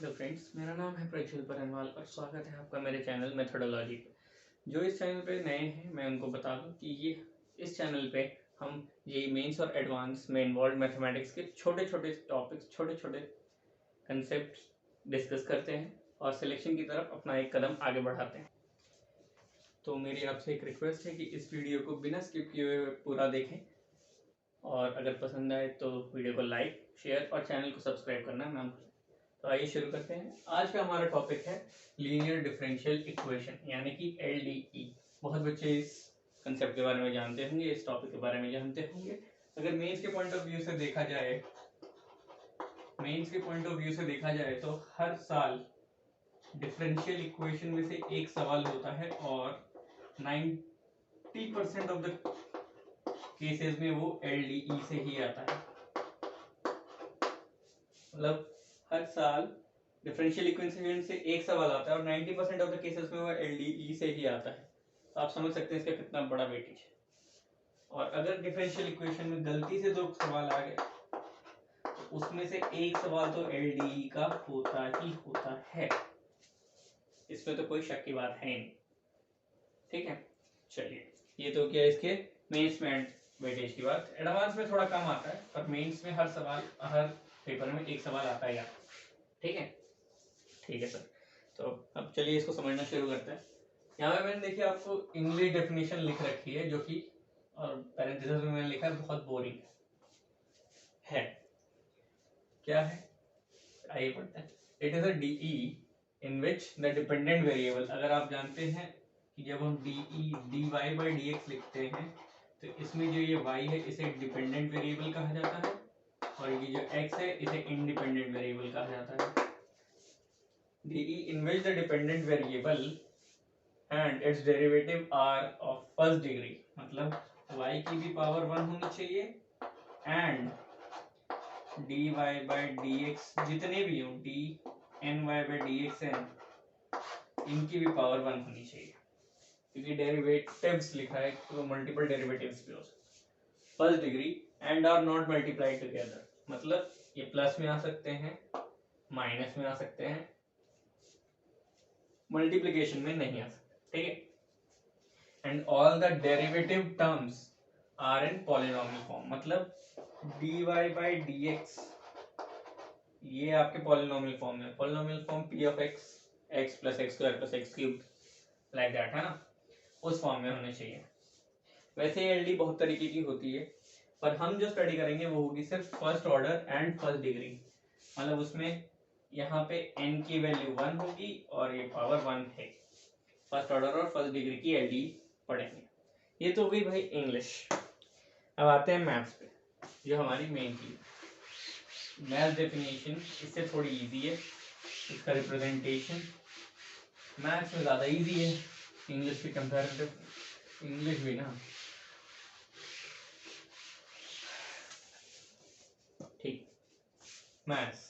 Hello friends, मेरा नाम है प्रज्वल परनवाल और स्वागत है आपका मेरे चैनल मेथोडोलॉजी पे। जो इस चैनल पे नए हैं मैं उनको बता दूं कि ये इस चैनल पे हम जेईई मेंस और एडवांस में इन्वॉल्व मैथमेटिक्स के छोटे छोटे टॉपिक्स, छोटे छोटे कंसेप्ट डिस्कस करते हैं और सिलेक्शन की तरफ अपना एक कदम आगे बढ़ाते हैं। तो मेरी आपसे एक रिक्वेस्ट है कि इस वीडियो को बिना स्किप किए हुए पूरा देखें और अगर पसंद आए तो वीडियो को लाइक, शेयर और चैनल को सब्सक्राइब करना ना भूलें। तो आइए शुरू करते हैं। आज का हमारा टॉपिक है लीनियर डिफरेंशियल इक्वेशन यानी कि एलडीई। बहुत बच्चे इस कंसेप्ट के बारे में जानते होंगे, इस टॉपिक के बारे में जानते होंगे। अगर मेंस के पॉइंट ऑफ व्यू से देखा जाए, तो हर साल डिफरेंशियल इक्वेशन में से एक सवाल होता है और 90% ऑफ द केसेस में वो एलडीई से ही आता है। मतलब हर साल डिफरेंशियल इक्वेशन से एक सवाल आता है और 90% ऑफ द केसेस में वो एलडीई से ही आता है। तो आप समझ सकते हैं इसका कितना बड़ा वेटेज है। और अगर डिफरेंशियल इक्वेशन में गलती से 2 सवाल आ गए तो उसमें से एक सवाल तो एलडीई का होता ही होता है, इसमें तो कोई शक की बात है नहीं। ठीक है, चलिए ये तो क्या इसके मेंस में वेटेज की बात। एडवांस में थोड़ा कम आता है पर मेंस में हर पेपर में एक सवाल आता ही आता है। ठीक है सर। तो अब चलिए इसको समझना शुरू करते हैं। यहाँ पे मैंने देखिए आपको इंग्लिश डेफिनेशन लिख रखी है, जो कि और पैरेंथेसिस में मैंने लिखा है बहुत बोरिंग है। क्या है, आइए पढ़ते हैं। It is a DE in which the dependent variable. अगर आप जानते हैं कि जब हम डीई dy बाई dx लिखते हैं तो इसमें जो ये y है इसे डिपेंडेंट वेरिएबल कहा जाता है और ये जो x है इसे इंडिपेंडेंट वेरिएबल कहा जाता है। dE in which the dependent variable and its derivative are of first degree, मतलब y की भी पावर 1 होनी चाहिए and dy by dx जितने भी हो dny by dxn इनकी भी पावर 1 होनी चाहिए, क्योंकि डेरिवेटिव्स लिखा है तो मल्टीपल डेरिवेटिव्स भी हो सकते। First degree and are not multiplied together, मतलब ये प्लस में आ सकते हैं, माइनस में आ सकते हैं, मल्टीप्लिकेशन में नहीं आ सकते। ठीक है, and all the derivative terms are in polynomial form, मतलब dy बाई dx ये आपके पॉलिनोमियल फॉर्म में, polynomial form p of x plus X square plus X cube like that है ना, उस फॉर्म में होने चाहिए। वैसे एलडी बहुत तरीके की होती है पर हम जो स्टडी करेंगे वो होगी सिर्फ first order and first degree, मतलब उसमें यहाँ पे n की वैल्यू 1 होगी और ये पावर 1 है। फर्स्ट ऑर्डर और फर्स्ट डिग्री की एलडी पढ़ेंगे। ये तो हुई भाई इंग्लिश। अब आते हैं मैथ्स पे, जो हमारी मेन चीज। मैथ डेफिनेशन इससे थोड़ी इजी है, इसका रिप्रेजेंटेशन मैथ्स में ज़्यादा इजी है इंग्लिश के कंपैरेटिव। इंग्लिश भी ना, ठीक। मैथ्स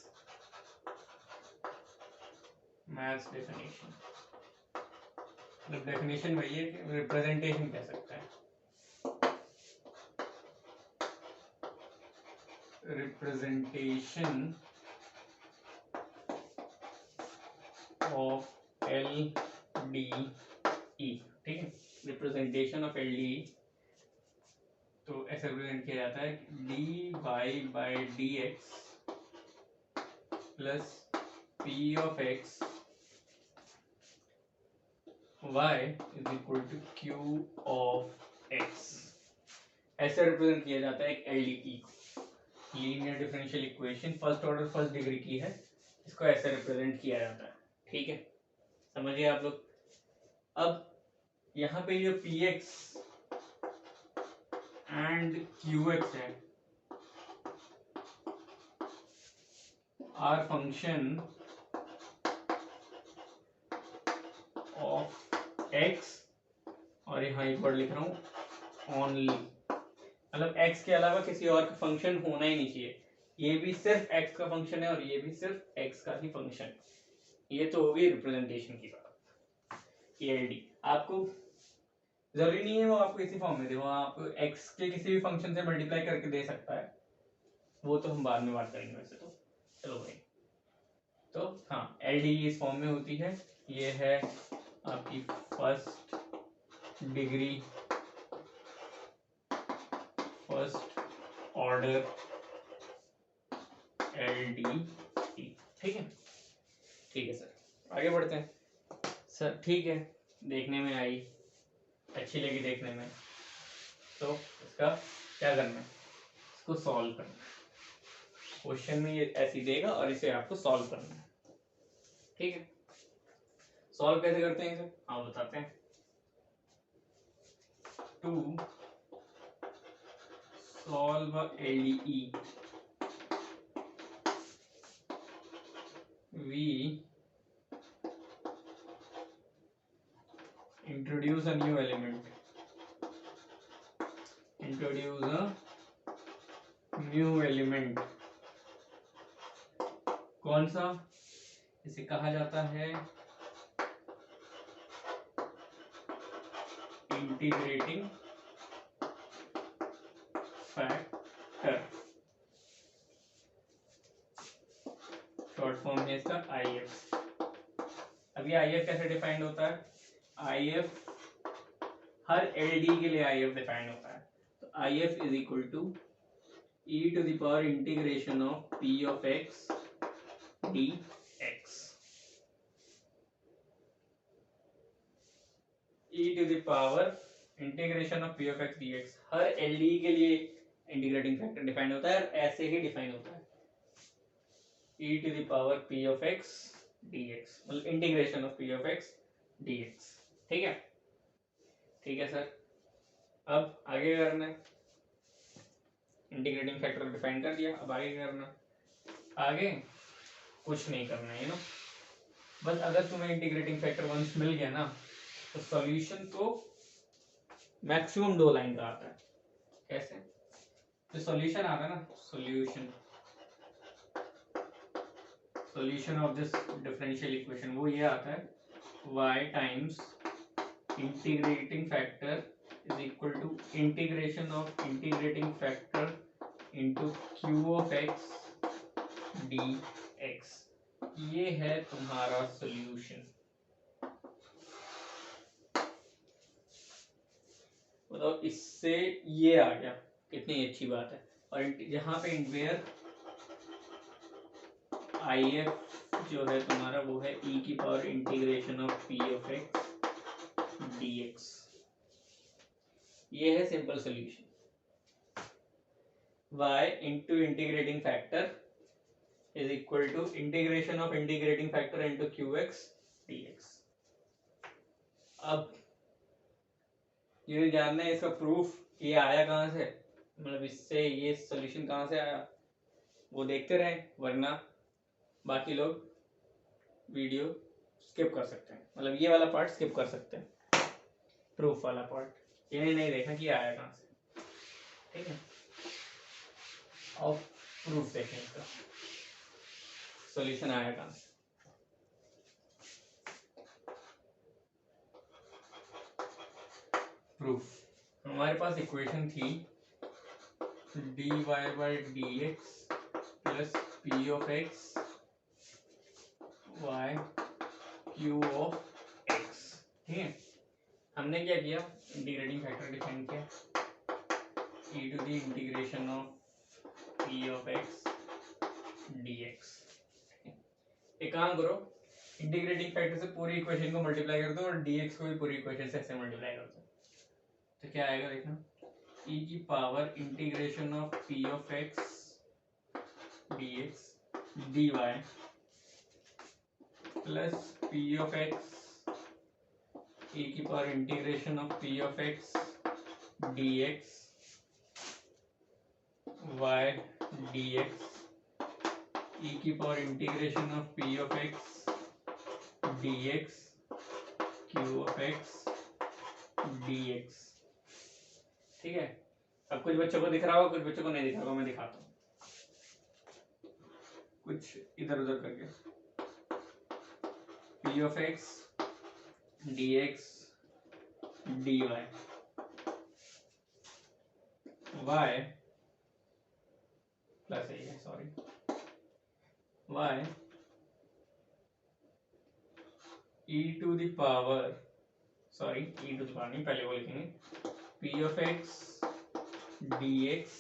डेफिनेशन, मतलब डेफिनेशन वही है कि रिप्रेजेंटेशन कह सकते हैं। Representation of L D E, ठीक है, representation of L D E तो ऐसे रिप्रेजेंट किया जाता है D Y by D X plus P of X y is equal to Q of x। ऐसे रिप्रेजेंट किया जाता है एक एलडीई को। Linear differential equation first order first degree की है, इसको ऐसे रिप्रेजेंट किया जाता है। ठीक है, समझिए आप लोग। अब यहाँ पे जो px एंड qx है आर फंक्शन ऑफ x, और यहाँ एक वर्ड लिख रहा हूँ ओनली, मतलब x के अलावा किसी और का फंक्शन होना ही नहीं चाहिए। ये भी सिर्फ x का फंक्शन है और ये भी सिर्फ x का ही फंक्शन। ये तो होगी रिप्रेजेंटेशन की बात। ये एलडी आपको जरूरी नहीं है वो आपको इसी फॉर्म में दे, वो आपको x के किसी भी फंक्शन से मल्टीप्लाई करके दे सकता है, वो तो हम बाद में बात करेंगे वैसे तो। चलो भाई, तो हाँ LDE इस फॉर्म में होती है। ये है आपकी first degree first order LDE। ठीक है, ठीक है सर, आगे बढ़ते हैं। सर ठीक है, देखने में आई, अच्छी लगी देखने में, तो इसका क्या करना है, इसको सॉल्व करना है। क्वेश्चन में ये ऐसी देगा और इसे आपको सॉल्व करना है। ठीक है, सॉल्व कैसे करते हैं इसे आप बताते हैं। To solve LDE we introduce a new element, introduce a new element। कौन सा, इसे कहा जाता है इंटीग्रेटिंग फैक्टर, शॉर्ट फॉर्म है इसका IF। अब ये IF कैसे डिफाइंड होता है, IF हर LD के लिए IF डिफाइंड होता है। तो IF is equal to e to the power integration of p of x dx, e to the power integration of p of x dx हर LD के लिए इंटीग्रेटिंग फैक्टर डिफाइंड होता है और ऐसे ही डिफाइन होता है e to the power p of x dx, मतलब integration of p of x dx। ठीक है, ठीक है सर, अब आगे करना है, इंटीग्रेटिंग फैक्टर डिफाइन कर दिया, अब आगे करना, आगे कुछ नहीं करना है ना, बस अगर तुम्हें इंटीग्रेटिंग फैक्टर वंस मिल गया ना तो सॉल्यूशन तो मैक्सिमम 2 लाइन का आता है। कैसे, जो सॉल्यूशन आता है ना, solution of this differential equation वो ये आता है y times integrating factor is equal to integration of integrating factor into q of x dx। ये है तुम्हारा सॉल्यूशन। बताओ, इससे ये आ गया, कितनी अच्छी बात है। और यहाँ पे वेयर IF जो है तुम्हारा वो है e की power integration of p of x dx। ये है simple solution, y into integrating factor is equal to integration of integrating factor into qx dx। अब ये जानना है इसका प्रूफ, ये आया कहाँ से, मतलब इससे ये सॉल्यूशन कहाँ से आया, वो देखते रहे, वरना बाकी लोग वीडियो स्किप कर सकते हैं, मतलब ये वाला पार्ट स्किप कर सकते हैं, प्रूफ वाला पार्ट, ये नहीं देखना कि आया कहाँ से। ठीक है, और प्रूफ देखें इसका, सॉल्यूशन आया कहाँ से। प्रूफ, हमारे पास इक्वेशन थी dy by dx plus p of x y q of x। ठीक है, हमने क्या किया, इंटीग्रेटिंग फैक्टर डिफाइन किया e to the integration of p of x dx। एक काम करो, इंटीग्रेटिंग फैक्टर से पूरी इक्वेशन को मल्टीप्लाई कर दो और dx को भी पूरी इक्वेशन से ऐसे मल्टीप्लाई कर दो, तो क्या आएगा देखना, e की power integration of p of x dx dy plus p of x e की power integration of p of x dx y dx e की power integration of p of x dx q of x dx। ठीक है, अब कुछ बच्चों को दिख रहा होगा, कुछ बच्चों को नहीं दिख रहा होगा, मैं दिखाता हूँ कुछ इधर उधर करके, p of x dx dy y plus है, sorry y e to the power, sorry e to the power नहीं, पहले वो लिखेंगे p of x dx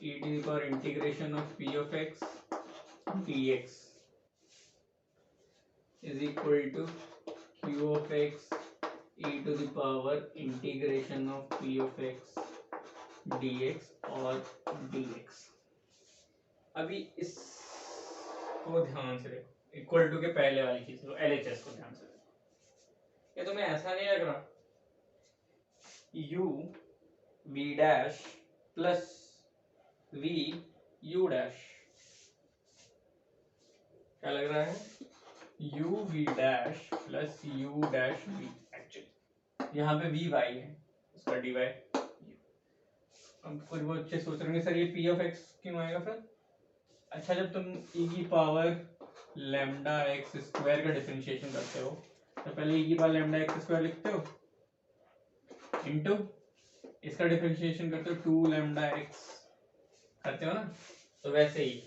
e to the power integration of p of x dx is equal to q of x e to the power integration of p of x dx और dx। अभी इसको ध्यान से देखो, equal to के पहले वाली चीज को, LHS को ध्यान से देखो। ये तुम्हें ऐसा नहीं लग रहा u v dash plus v u dash, क्या लग रहा है u v dash plus u dash v। Actually यहाँ पे v y है, उसका dy। अब कुछ वो अच्छे सोच रहे सर ये p ऑफ x क्यों आएगा फिर? अच्छा, जब तुम e की पावर लैम्डा x स्क्वायर का डिफरेंशिएशन करते हो तो पहले e की पावर लैम्डा x स्क्वायर लिखते हो इनटू इसका डिफरेंशिएशन करते हो 2 लैम्डा x करते हो ना। तो वैसे ही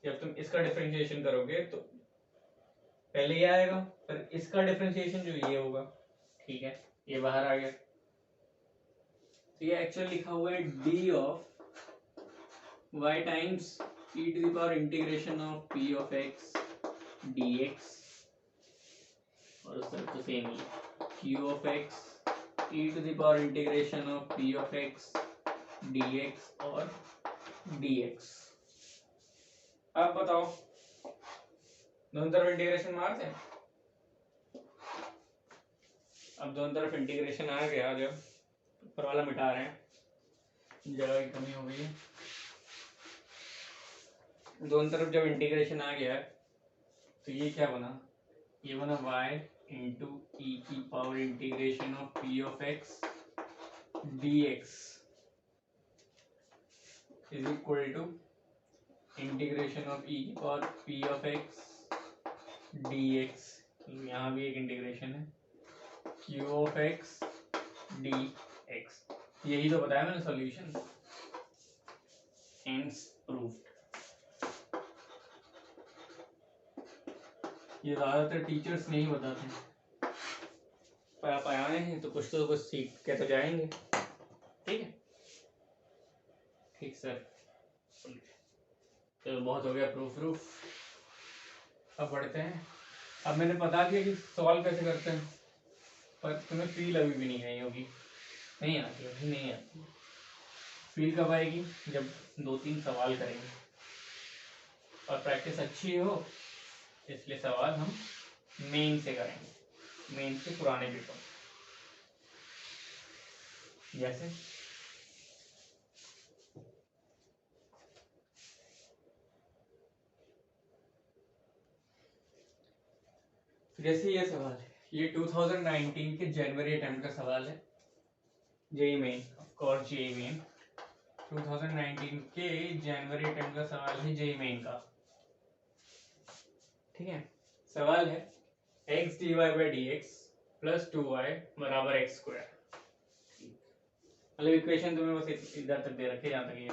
जब तुम इसका डिफरेंशिएशन करोगे तो पहले ये आएगा, फिर इसका डिफरेंशिएशन जो ये होगा, ठीक है, ये बाहर आ गया। तो ये एक्चुअली लिखा हुआ है d of y times e to the power integration of p of x dx, और उस तरफ तो सेम ही q of x e to the power integration of p of x dx और dx। अब बताओ दोनों तरफ इंटीग्रेशन मारते हैं। अब दोनों तरफ इंटीग्रेशन आ गया, जो ऊपर वाला मिटा रहे हैं, जगह की कमी हो गई है। दोनों तरफ जब इंटीग्रेशन आ गया तो ये क्या बना, ये बना y इंटू ई की power integration of p of x dx is equal to integration of e की power p of x dx, यहाँ भी एक इंटीग्रेशन है q ऑफ x dx। यही तो बताया मैंने सॉल्यूशन, हेंस प्रूव्ड। ये ज्यादातर टीचर्स नहीं बताते, पर आप आए हैं तो कुछ सीख के तो जाएंगे। ठीक है, ठीक सर, तो बहुत हो गया प्रूफ। अब पढ़ते हैं। अब मैंने बता दिया कि सॉल्व कैसे करते हैं, पर तुम्हें फील अभी भी नहीं आई होगी, नहीं आती होगी, नहीं आती। फील कब आएगी, जब 2-3 सवाल करेंगे और प्रैक्टिस अच्छी हो, इसलिए सवाल हम मेन से करेंगे, मेन से पुराने पेपर जैसे ये सवाल है, ये 2019 के जनवरी अटेम्प्ट का सवाल है, JEE Main, of course JEE Main 2019 के जनवरी अटेम्प्ट का सवाल है, जेई मेन का। ठीक है, सवाल है x dy by dx plus 2y बराबर x स्क्वायर। मतलब इक्वेशन तुम्हें बस इधर तक दे रखे, जहाँ तक ये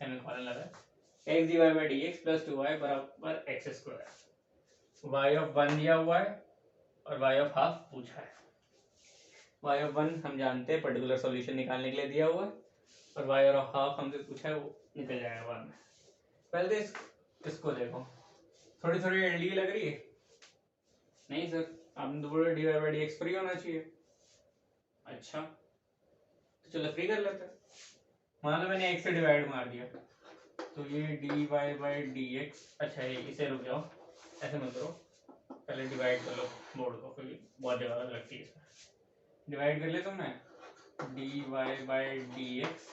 सेमीकोलन लगा है, x dy by dx plus 2y बराबर x स्क्वायर। y ऑफ 1 दिया हुआ है और y ऑफ हाफ पूछा है। y ऑफ 1 हम जानते हैं पर्टिकुलर सॉल्यूशन निकालने के लिए दिया हुआ है, और y ऑफ हाफ हमसे पूछा है, वो निकल जाएगा बाद में। पहले तो इसको देखो, थोड़ी थोड़ी एलडी लग रही है, नहीं सर आपने तो बोला D Y by D X free होना चाहिए। अच्छा तो चलो फ्री कर लेते हैं। मान लो मैंने x से डिवाइड मार दिया, तो ये D Y by D X, अच्छा ये इसे रुक जाओ, ऐसे मत करो, पहले डिवाइड कर लो बोर्ड को, फिर बहुत जगह लगती है इसमें। डिवाइड कर ले तुमने, D Y by D X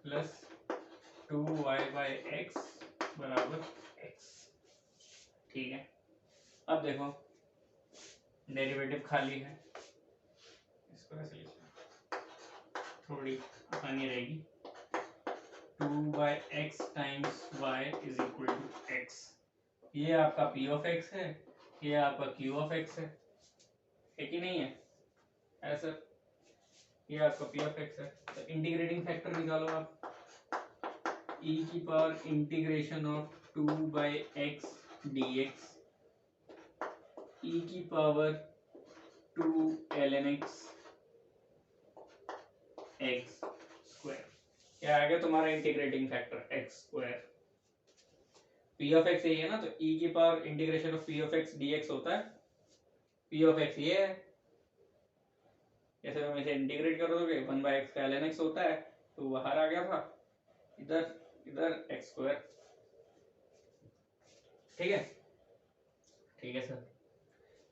plus 2y by X बराबर x। ठीक है, अब देखो डेरिवेटिव खाली है, इसको ऐसे लिखना थोड़ी आसानी रहेगी। 2/x times y is equal to x। ये आपका p ऑफ x है, ये आपका q ऑफ x है कि नहीं है? ऐसा ये आपका p ऑफ x है, तो इंटीग्रेटिंग फैक्टर निकालो आप, e की power integration of 2/x dx ई की power 2 ln x x square, क्या आ गया तुम्हारा integrating factor x square. p of x यही है ना, तो e की power integration of p of x dx होता है, p ऑफ x ये है, जैसे तुम इसे इंटीग्रेट कर दोगे 1/x का ln x होता है, तो बाहर आ गया था, इधर इधर x स्क्वायर। ठीक है, ठीक है सर।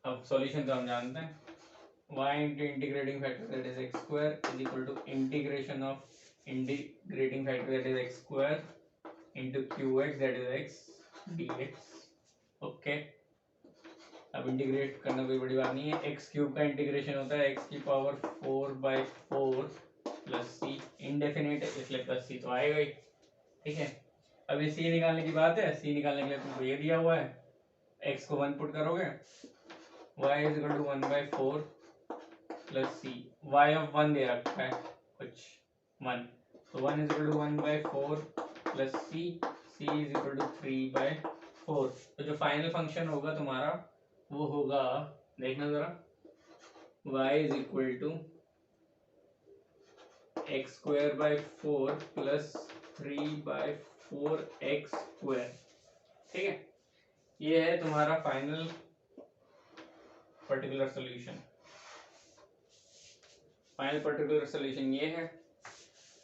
अब सॉल्यूशन तो हम जानते हैं, y into integrating factor that is x square is equal to integration of integrating factor that is x square into qx that is x dx। Okay, अब इंटीग्रेट करना कोई बड़ी बात नहीं है, एक्स क्यूब का इंटीग्रेशन होता है x की पावर 4/4 प्लस सी, इनडेफिनेट है इसलिए प्लस सी तो आएगा ही। ठीक है, अब ये सी निकालने की बात है, सी निकालने के लिए तुमको ये दिया हुआ है, x को 1 पुट करोगे, y is equal to 1/4 plus C, y of 1 दे रखा है कुछ 1, तो 1 is equal to 1/4 plus C, C is equal to 3/4। तो जो फाइनल फंक्शन होगा तुम्हारा वो होगा, देखना जरा, y is equal to x square by 4 plus 3/4x square. ठीक है, ये है तुम्हारा final particular solution. Final particular solution ये है।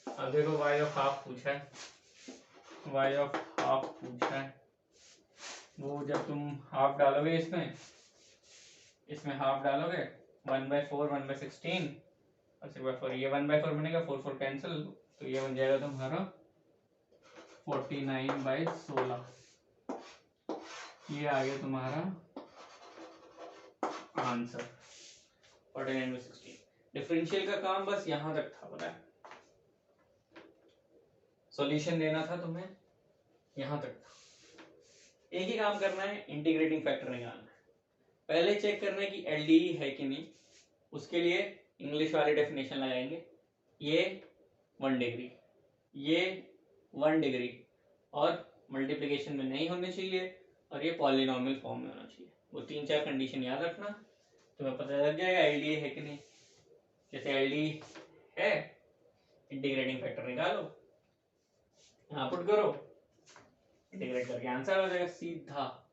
अब देखो y ऑफ हाफ पूछा है, y ऑफ हाफ पूछा है, वो जब तुम हाफ डालोगे इसमें हाफ डालोगे 1/4 1/16 और 6/4, ये 1/4 बनेगा, 4 कैंसिल, तो ये बन जाएगा तुम्हारा 49/16। ये आ गया तुम्हारा आंसर 49/16। डिफरेंशियल का काम बस यहां तक था, पता है, सॉल्यूशन देना था तुम्हें, यहां तक था। एक ही काम करना है, इंटीग्रेटिंग फैक्टर निकालना है। पहले चेक करना है कि एलडीई है कि नहीं, उसके लिए इंग्लिश वाली डेफिनेशन लगाएंगे, ये 1 डिग्री, ये 1 डिग्री, और मल्टीप्लिकेशन में नहीं होने चाहिए, और ये पॉलिनोमियल फॉर्म में होना चाहिए। वो 3-4 कंडीशन याद रखना, तुम्हें पता लग जाएगा एलडीई है कि नहीं। जैसे एलडीई है, इंटीग्रेटिंग फैक्टर निकालो, यहाँ पुट करो, इंटीग्रेट करके आंसर आ जाएगा सीधा।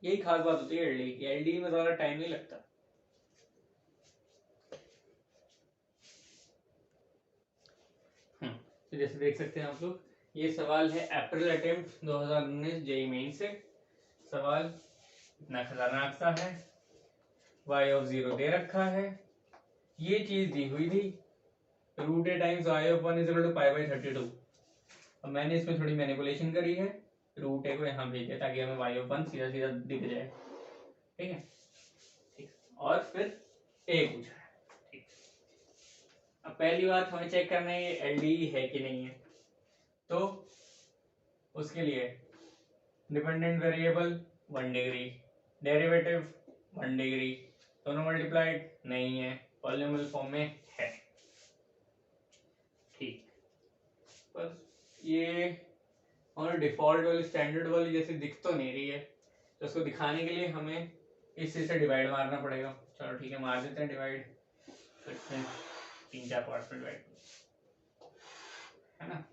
यही खास बात होती है एलडीई की, एलडीई में ज्यादा टाइम नहीं लगता। तो जैसे देख सकते हैं आप लोग, ये सवाल है अप्रैल अटेम्प्ट 2019 जेईई मेन से। सवाल इतना खतरनाक सा है, y ऑफ 0 दे रखा है, ये चीज दी हुई थी, root A times y of 1 is equal to π/32। अब मैंने इसमें थोड़ी मैनिपुलेशन करी है, रूट ए को यहाँ भेज दिया ताकि हमें y ऑफ 1 सीधा सीधा दिख जाए। ठीक है, ठीक, और फिर a पूछा है। ठीक, अब पहली बात हमें चेक करना है ये एलडीई है कि नहीं है, तो उसके लिए dependent variable 1 degree, derivative 1 degree, दोनों मल्टीप्लाइड नहीं है, पॉलिनोमियल फॉर्म में है। ठीक, पर ये और डिफॉल्ट वाली स्टैंडर्ड वाली जैसे दिख तो नहीं रही है, तो उसको दिखाने के लिए हमें इस चीज से डिवाइड मारना पड़ेगा। चलो ठीक है, मार देते हैं डिवाइड, फिर 3-4 पार्ट्स में डिवाइड है ना।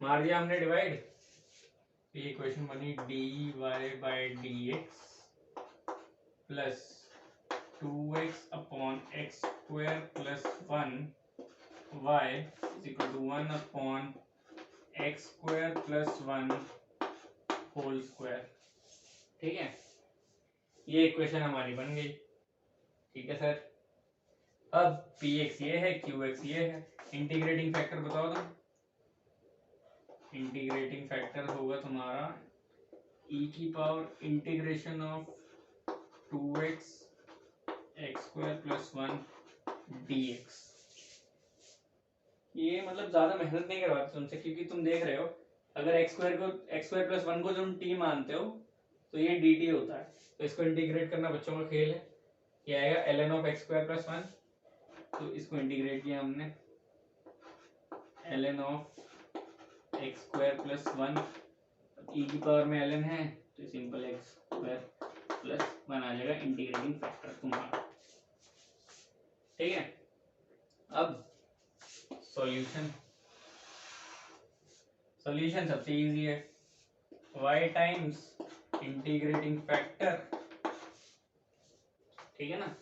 मार दिया हमने डिवाइड, तो ये इक्वेशन बनी dy/dx plus 2x upon x square plus 1 y is equal to 1 upon x square plus 1 whole square. ठीक है, ये इक्वेशन हमारी बन गई। ठीक है सर, अब px ये है, qx ये है, इंटीग्रेटिंग फैक्टर बताओ तो। इंटीग्रेटिंग फैक्टर होगा तुम्हारा e की power integration of 2x x square plus 1 dx। ये मतलब ज्यादा मेहनत नहीं करवाते तुमसे, क्योंकि तुम देख रहे हो अगर x स्क्वायर प्लस 1 को तुम t मानते हो तो ये dt होता है, तो इसको इंटीग्रेट करना बच्चों का खेल है। ये आएगा ln of x square plus 1, तो इसको इंटीग्रेट किया हमने ln of x square plus 1, e की पावर में ln है तो सिंपल x स्क्वायर प्लस 1 आ जाएगा इंटीग्रेटिंग फैक्टर तुम्हारा। ठीक है, अब सॉल्यूशन सबसे इजी है, y टाइम्स इंटीग्रेटिंग फैक्टर, ठीक है ना,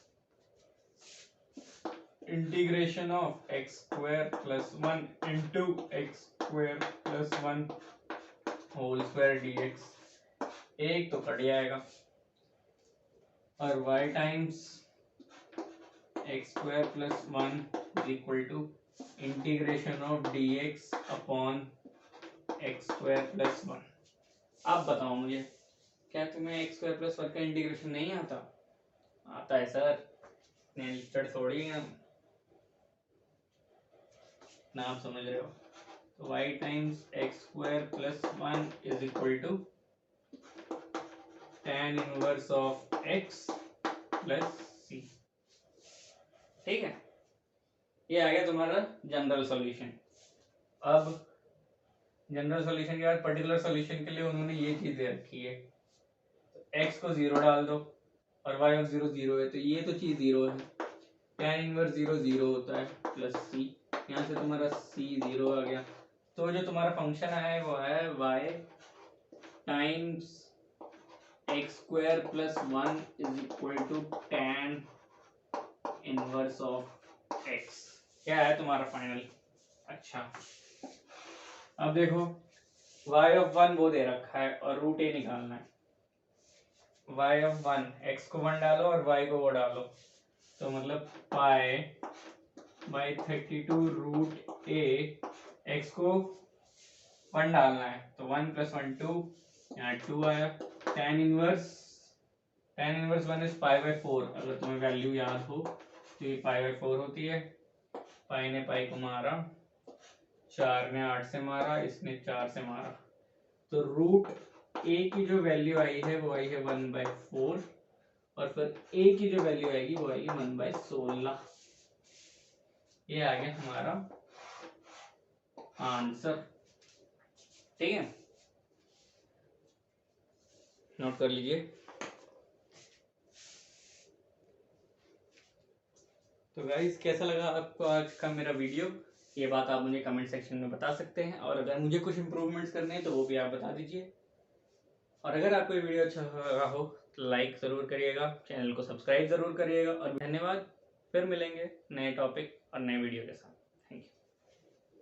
integration of X square plus 1 into X square plus 1 whole square dx, एक तो कट जाएगा, और y times x square plus 1 is equal to integration of dx upon X square plus 1। आप बताओ मुझे, क्या तुम्हें एक्स स्क्वायर प्लस 1 का इंटीग्रेशन नहीं आता? आता है सर, इतने लिस्टेड थोड़ी हैं हम, ना आप समझ रहे हो। तो y times x square plus 1 is equal to tan inverse of x plus c। ठीक है, ये आ गया तुम्हारा जनरल सॉल्यूशन। अब जनरल सॉल्यूशन के बाद पर्टिकुलर सॉल्यूशन के लिए उन्होंने ये चीज दे रखी है, तो x को 0 डाल दो और y ऑफ 0 0 है, तो ये तो चीज 0 है, tan इनवर्स 0 0 होता है प्लस c, यहाँ से तुम्हारा c 0 आ गया। तो जो तुम्हारा फंक्शन है वो है y times x square plus 1 is equal to tan inverse of x। क्या है तुम्हारा फाइनल? अच्छा, अब देखो y ऑफ 1 वो दे रखा है और रूट a निकालना है। y ऑफ 1, x को 1 डालो और y को वो डालो, तो मतलब pi by 32 root a, x को 1 डालना है तो 1 प्लस 1 2, यहाँ 2 आया। tan inverse 1 is pi by 4, अगर तुम्हें वैल्यू याद हो तो ये पाई बाई 4 होती है। पाई ने पाई को मारा, 4 ने 8 से मारा, इसने 4 से मारा, तो रूट a की जो वैल्यू आई है वो आई है 1/4, और फिर a की जो वैल्यू आएगी वो आएगी 1/16। ये आ गया हमारा आंसर। ठीक है, नोट कर लीजिए। तो गाइस, कैसा लगा आपको आज का मेरा वीडियो? ये बात आप मुझे कमेंट सेक्शन में बता सकते हैं, और अगर मुझे कुछ इंप्रूवमेंट्स करने हैं तो वो भी आप बता दीजिए। और अगर आपको ये वीडियो अच्छा लगा हो तो लाइक ज़रूर करिएगा, चैनल को सब्सक्राइब ज़रूर करिएगा, और धन्यवाद। फिर मिलेंगे नए टॉपिक और नए वीडियो के साथ।